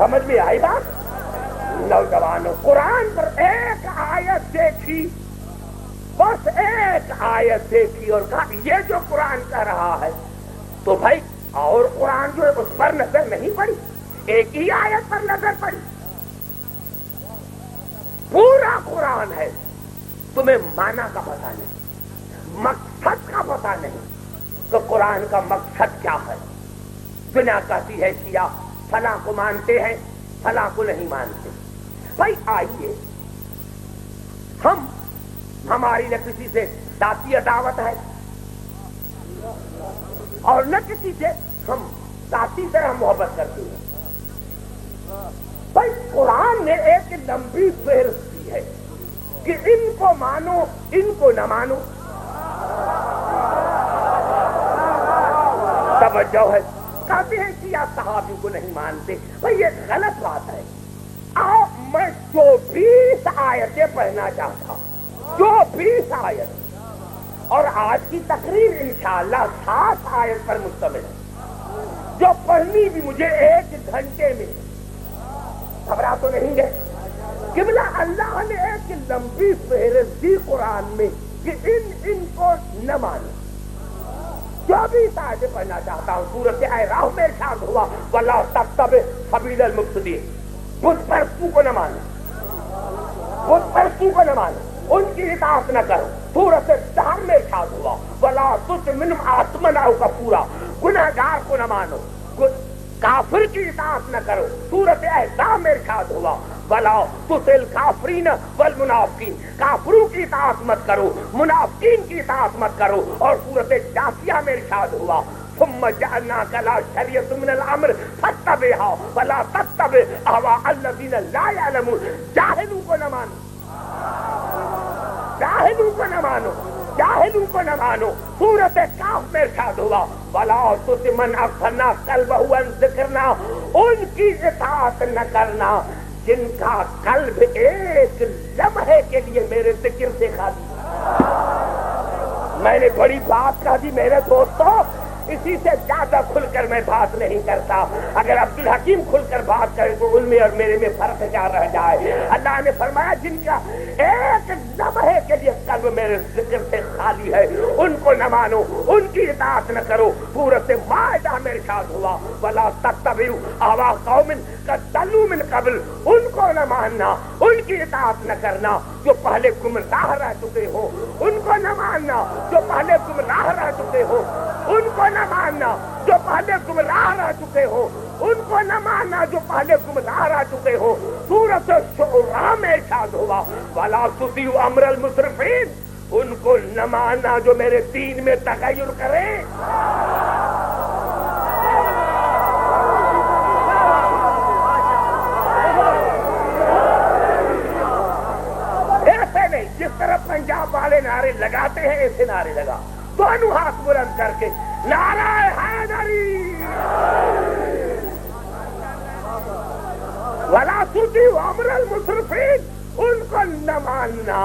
سمجھ میں آئی بات؟ نوجوانوں قرآن پر ایک آیت دیکھی، بس ایک آیت دیکھی اور کہا یہ جو قرآن کہہ رہا ہے، تو بھائی اور قرآن جو ہے اس پر نظر نہیں پڑی، ایک ہی آیت پر نظر پڑی، پورا قرآن ہے، تمہیں معنی کا پتہ نہیں، مقصد کا پتہ نہیں کہ قرآن کا مقصد کیا ہے۔ دنیا کہتی ہے شیعہ فلاں کو مانتے ہیں، فلاں کو نہیں مانتے۔ بھائی آئیے، ہماری نہ کسی سے ذاتی عداوت ہے اور نہ کسی سے ہم ذاتی طرح محبت کرتے ہیں۔ بھائی قرآن نے ایک لمبی فہرست دی ہے کہ ان کو مانو، ان کو نہ مانو۔ توجہ ہے، کہتے ہیں کہ یا صحابی کو نہیں مانتے، بھائی یہ غلط بات ہے۔ آؤ میں 24 آیتیں پڑھنا چاہتا ہوں، 24 آیت، اور آج کی تقریر انشاءاللہ 7 آیت پر مشتمل ہے، جو پڑھنی بھی مجھے 1 گھنٹے میں۔ گھبرا تو نہیں گئے؟ قبلہ اللہ نے ایک لمبی فہرست دی قرآن میں کہ ان کو نہ مانو۔ 24 آیتیں پڑھنا چاہتا ہوں۔ سورۃ اعراف میں ارشاد ہوا وَلَا تَتَّبِعْ سَبِيلَ الْمُفْسِدِينَ، بت پرستوں کو نہ مانو، بت پرستوں کو نہ مانو، ان کی اطاعت نہ کرو۔ سورۃ الدہر میں ارشاد ہوا وَلَا تُطِعْ مِنْهُمْ آثِمًا أَوْ كَفُورًا، گنہگار کو نہ مانو، کافر کی اطاعت نہ کرو۔ سورۃ احزاب میں ارشاد ہوا وَلَا تُطِعْ الْكَافِرِينَ وَالْمُنَافِقِينَ، کافروں کی اطاعت مت کرو، منافقین کی اطاعت مت کرو۔ اور سورۃ جاثیہ میں ارشاد ہوا ثم جعلناك على شریعۃ من الامر فاتبعها ولا تتبع اهواء الذين لا يعلمون، جاہلوں کو نہ مانو، جاہلوں کو نہ مانو، جاہلوں کو نہ مانو۔ سورۃ کاف میں ارشاد ہوا وَلَا تُطِعْ مَنْ أَغْفَلْنَا قَلْبَهُ عَنْ ذِكْرِنَا، ان کی اطاعت نہ کرنا جن کا قلب ایک لمحے کے لیے میرے ذکر سے خالی۔ میں نے بڑی بات کہا دی میرے دوستوں، اسی سے زیادہ کھل کر میں بات نہیں کرتا۔ اگر عبدالحکیم کھل کر بات کرے تو ان میں اور میرے میں فرق کیا رہ جائے۔ اللہ نے فرمایا جن کا ایک لمحے کے لیے قلب میرے ذکر سے خالی ہے ان کو نہ مانو، ان کی اطاعت نہ کرو۔ سورۃ مائدہ میں ارشاد ہوا وَلَا تَتَّبِعُوا أَهْوَاءَ قَوْمٍ قَدْ ضَلُّوا مِنْ قَبْلُ، ان کو نہ ماننا، ان کی اطاعت نہ کرنا جو پہلے گمراہ رہ چکے ہو، ان کو نہ ماننا جو پہلے گمراہ رہ چکے ہو، ان کو نہ ماننا جو پہلے گمراہ رہ چکے ہو، ان کو نہ ماننا جو پہلے گمراہ رہ چکے ہو۔ سورۃ الشعراء میں ارشاد ہوا وَلَا تُطِيعُوا أَمْرَ الْمُسْرِفِينَ، ان کو نہ ماننا جو میرے دین میں تغیر کرے۔ ایسے نہیں جس طرح پنجاب والے نعرے لگاتے ہیں ایسے نعرے لگا، دونوں ہاتھ بلند کر کے نعرہ حیدری، وَلَا تُطِيعُوا أَمْرَ الْمُسْرِفِينَ، ان کو نہ ماننا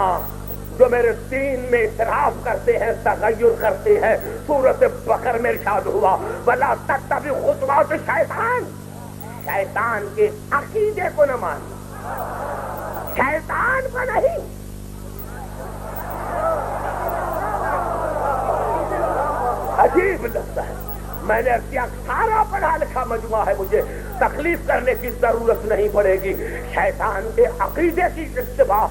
جو میرے دین میں اسراف کرتے ہیں، تغیر کرتے ہیں۔ سورۃ بقرہ میں ارشاد ہوا وَلَا تَتَّبِعُوا خُطُوَاتِ الشَّیطان، شیطان کے عقیدے کو نہ ماننا، شیطان کو نہیں۔ عجیب لگتا ہے، میں نے سارا پڑھا لکھا مجموعہ ہے، مجھے تکلیف کرنے کی ضرورت نہیں پڑے گی۔ شیطان کے عقیدے کی اتباع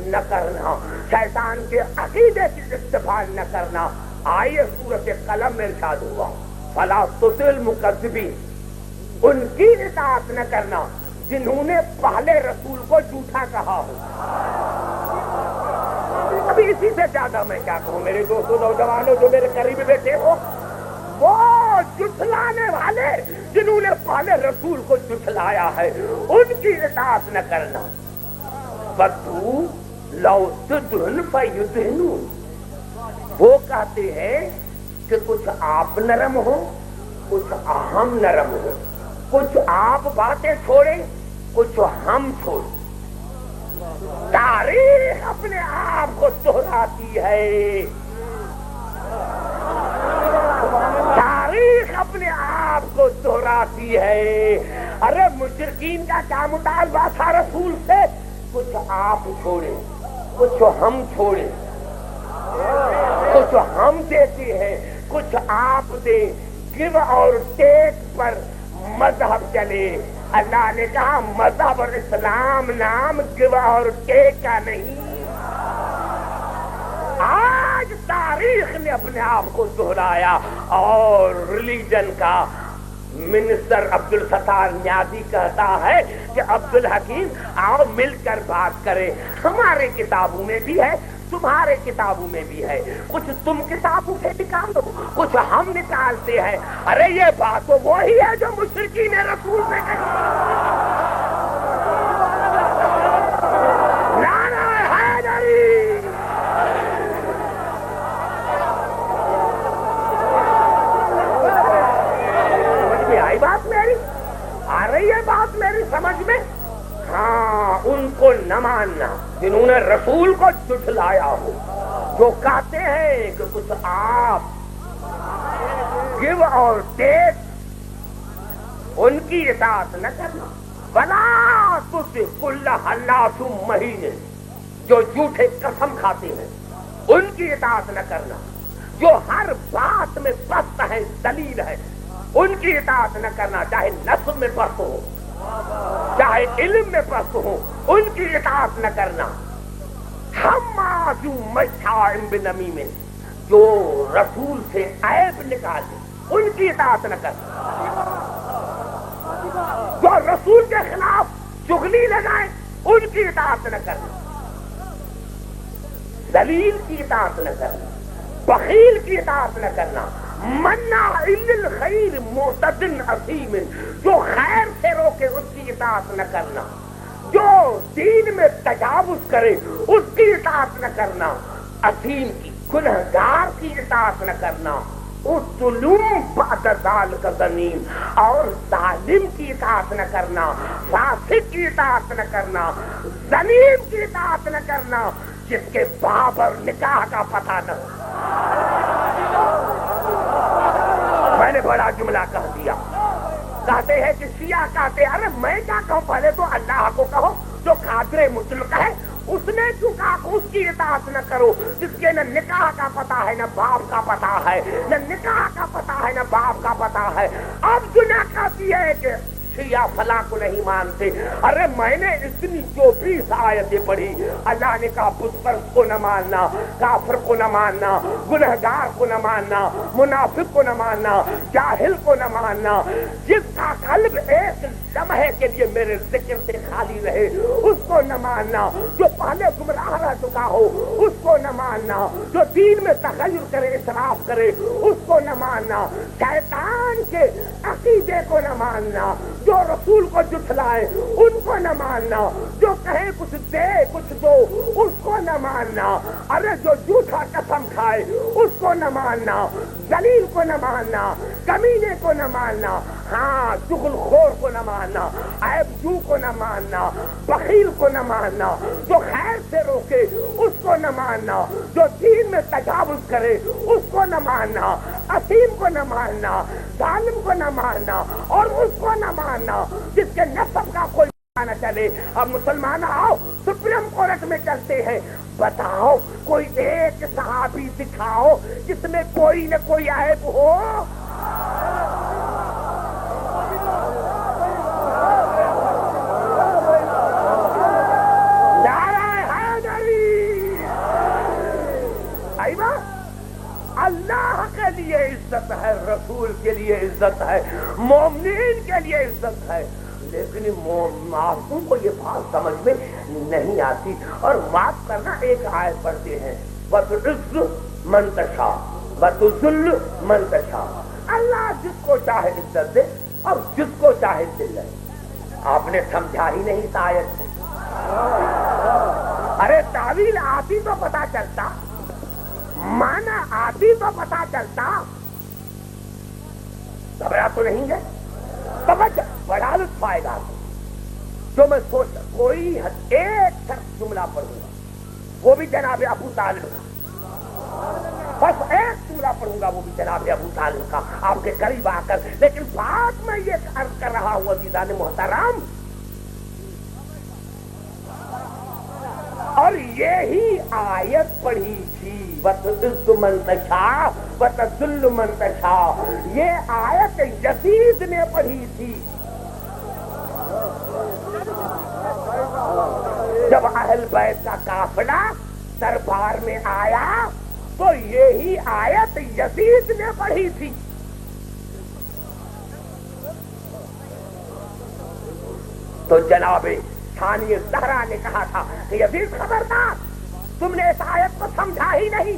نہ کرنا، شیطان کے عقیدے کی اتباع نہ کرنا۔ آئیے سورۃ قلم میں ارشاد ہوا فَلَا تُطِعِ الْمُكَذِّبِينَ، ان کی اطاعت نہ کرنا جنہوں نے پہلے رسول کو جھوٹا کہا ہو۔ ابھی اسی سے زیادہ میں کیا کہوں میرے دوستوں نوجوانوں جو میرے قریب بیٹھے ہو، وہ جھٹلانے والے جنہوں نے پہلے رسول کو جھٹلایا ہے ان کی اطاعت نہ کرنا۔ وَدُّوا لَوْ تُدْهِنُ فَيُدْهِنُونَ، وہ کہتے ہیں کہ کچھ آپ نرم ہو کچھ ہم نرم ہو، کچھ آپ باتیں چھوڑیں کچھ ہم چھوڑیں۔ تاریخ اپنے آپ کو دہراتی ہے، تاریخ اپنے آپ کو دہراتی ہے۔ ارے مشرکین کا کیا مطالبہ تھا رسول سے؟ کچھ آپ چھوڑیں، کچھ ہم چھوڑیں، کچھ ہم دیتے ہیں، کچھ آپ دیں، گو اور ٹیک پر مذہب چلے۔ اللہ نے کہا مذہب اور اسلام نام گو اور ٹیک کا نہیں۔ آج تاریخ نے اپنے آپ کو دہرایا اور ریلیجن کا منسٹر عبدالستار نیازی کہتا ہے کہ عبدالحکیم آؤ مل کر بات کریں، ہمارے کتابوں میں بھی ہے، تمہارے کتابوں میں بھی ہے، کچھ تم کتابوں سے نکالو، کچھ ہم نکالتے ہیں۔ ارے یہ بات تو وہی ہے جو مشرکین رسول نے کہی۔ نعرہ حیدری، سمجھ میں آئی بات میری؟ آ رہی ہے بات میری سمجھ میں؟ ہاں، ان کو نہ ماننا جنہوں نے رسول کو جھٹلایا ہو، جو کہتے ہیں کہ کچھ آپ گو اور ٹیک، ان کی اطاعت نہ کرنا۔ وَلَا تُطِعْ كُلَّ حَلَّافٍ مَّهِینٍ، جو جھوٹے قسم کھاتے ہیں ان کی اطاعت نہ کرنا، جو ہر بات میں پست ہے، دلیل ہے، ان کی اطاعت نہ کرنا، چاہے نسب میں پست ہو چاہے علم میں پست ہو، ان کی اطاعت نہ کرنا۔ حماز مشاء بنمیم، جو رسول سے عیب نکالے ان کی اطاعت نہ کرنا، جو رسول کے خلاف چغلی لگائے ان کی اطاعت نہ کرنا، ذلیل کی اطاعت نہ کرنا، بخیل کی اطاعت نہ کرنا، مناع للخیر معتد اثیم، جو خیر سے روکے اس کی اطاعت نہ کرنا، جو دین میں تجاوز کرے اس کی اطاعت نہ کرنا، اثیم کی گنہگار کی اطاعت نہ کرنا، ظلم بعد ذالک زنیم، اور ظالم کی اطاعت نہ کرنا، فاسق کی اطاعت نہ کرنا، زنیم کی اطاعت نہ کرنا، جس کے باب اور نکاح کا پتہ نہ ہو۔ میں نے بڑا جملہ کہہ دیا۔ کہتے ہیں کہ شیعہ کہتے ہیں، ارے میں کیا کہوں، پہلے تو اللہ کو کہو، جو قادر مطلق ہے اس نے جو کہا کہ اس کی اطاعت نہ کرو، جس کے نہ نکاح کا پتہ ہے، نہ باپ کا پتہ ہے، نہ نکاح کا پتہ ہے، نہ باپ کا پتہ ہے۔ اب دنیا کہتی ہے کہ شیعہ فلاں کو نہیں مانتے۔ ارے میں نے اتنی 24 آیتیں پڑھی، اللہ نے کہا بت پرست کو نہ ماننا، کافر کو نہ ماننا، گنہگار کو نہ ماننا، منافق کو نہ ماننا، جاہل کو نہ ماننا، جس کا قلب ایک لمحے کے لیے میرے ذکر سے خالی رہے اس کو نہ ماننا، جو پہلے گمراہ رہ چکا ہو اس کو نہ ماننا، جو دین میں تغیر کرے، اسراف کرے اس کو نہ ماننا، شیطان کے عقیدے کو نہ ماننا، جو رسول کو جھٹلائے ان کو نہ ماننا، جو کہے کچھ دے کچھ دو اس کو نہ ماننا، ارے جو جھوٹا قسم کھائے اس کو نہ ماننا، ذلیل کو نہ ماننا، کمینے کو نہ ماننا، ہاں چغل خور کو نہ ماننا، عیب جو کو نہ ماننا، بخیل کو نہ ماننا، جو خیر سے روکے اس کو نہ ماننا، جو دین میں تجاوز کرے اس کو نہ ماننا، اثیم کو نہ ماننا، ظالم کو نہ ماننا، اور اس کو نہ ماننا جس کے نسب کا کوئی نہ چلے۔ اب مسلمان آؤ سپریم کورٹ میں چلتے ہیں، بتاؤ کوئی ایک صحابی دکھاؤ جس میں کوئی نہ کوئی عیب ہو۔ اللہ کے لیے عزت ہے، رسول کے لیے عزت ہے، مومنین کے لیے عزت ہے، لیکن معصوم کو یہ بات سمجھ میں نہیں آتی اور بات کرنا ایک آیت پڑھتے ہیں، وَتُعِزُّ مَن تَشَاءُ وَتُذِلُّ مَن تَشَاءُ، اللہ جس کو چاہے عزت دے اور جس کو چاہے ذلت۔ آپ نے سمجھا ہی نہیں اس آیت کو۔ ارے تعویل آتی تو پتا چلتا، مانا آتی تو پتا چلتا، گھبرا تو نہیں ہے؟ سمجھ بڑا لطف آئے گا جو میں سوچ کوئی ایک شخص جملہ پڑھوں گا، وہ بھی جناب ابو طالب کا، بس ایک جملہ پڑھوں گا وہ بھی جناب ابو طالب کا آپ کے قریب آ کر. لیکن بات میں یہ عرض کر رہا ہوں عزیزان محترم، اور یہی آیت پڑھی تھی وَتُعِزُّ مَن تَشَاءُ وَتَذِلُّ مَن تَشَاءُ، یہ آیت یزید نے پڑھی تھی جب اہل بیت کا قافلہ دربار میں آیا تو یہی آیت یزید نے پڑھی تھی. تو جناب ثانی الزہرا نے کہا تھا کہ یزید خبردار، تم نے اس آیت کو سمجھا ہی نہیں،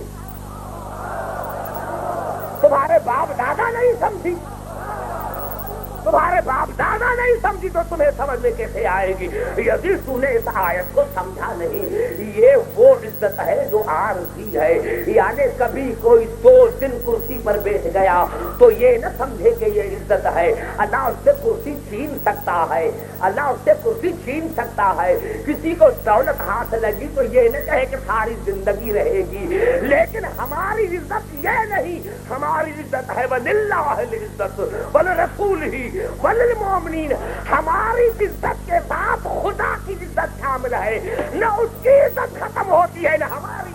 تمہارے باپ دادا نہیں سمجھی، تمہارے باپ دادا نہیں سمجھی تو تمہیں سمجھ میں کیسے آئے گی. یزید تو نے اس آیت کو سمجھا نہیں. یہ وہ عزت ہے جو عارضی ہے، یعنی کبھی کوئی 2 دن کرسی پر بیٹھ گیا تو یہ نہ سمجھے کہ یہ عزت ہے. اللہ اس سے کرسی چھین سکتا ہے، اللہ اس سے کرسی چھین سکتا ہے. کسی کو دولت ہاتھ لگی تو یہ نہ کہے کہ ساری زندگی رہے گی. لیکن ہماری عزت یہ نہیں، ہماری عزت ہے وَلِلَّهِ الْعِزَّةُ وَلِرَسُولِهِ وَلِلْمُؤْمِنِينَ. ہماری عزت کے ساتھ خدا کی عزت شامل ہے، نہ اس کی عزت ختم ہوتی ہے نہ ہماری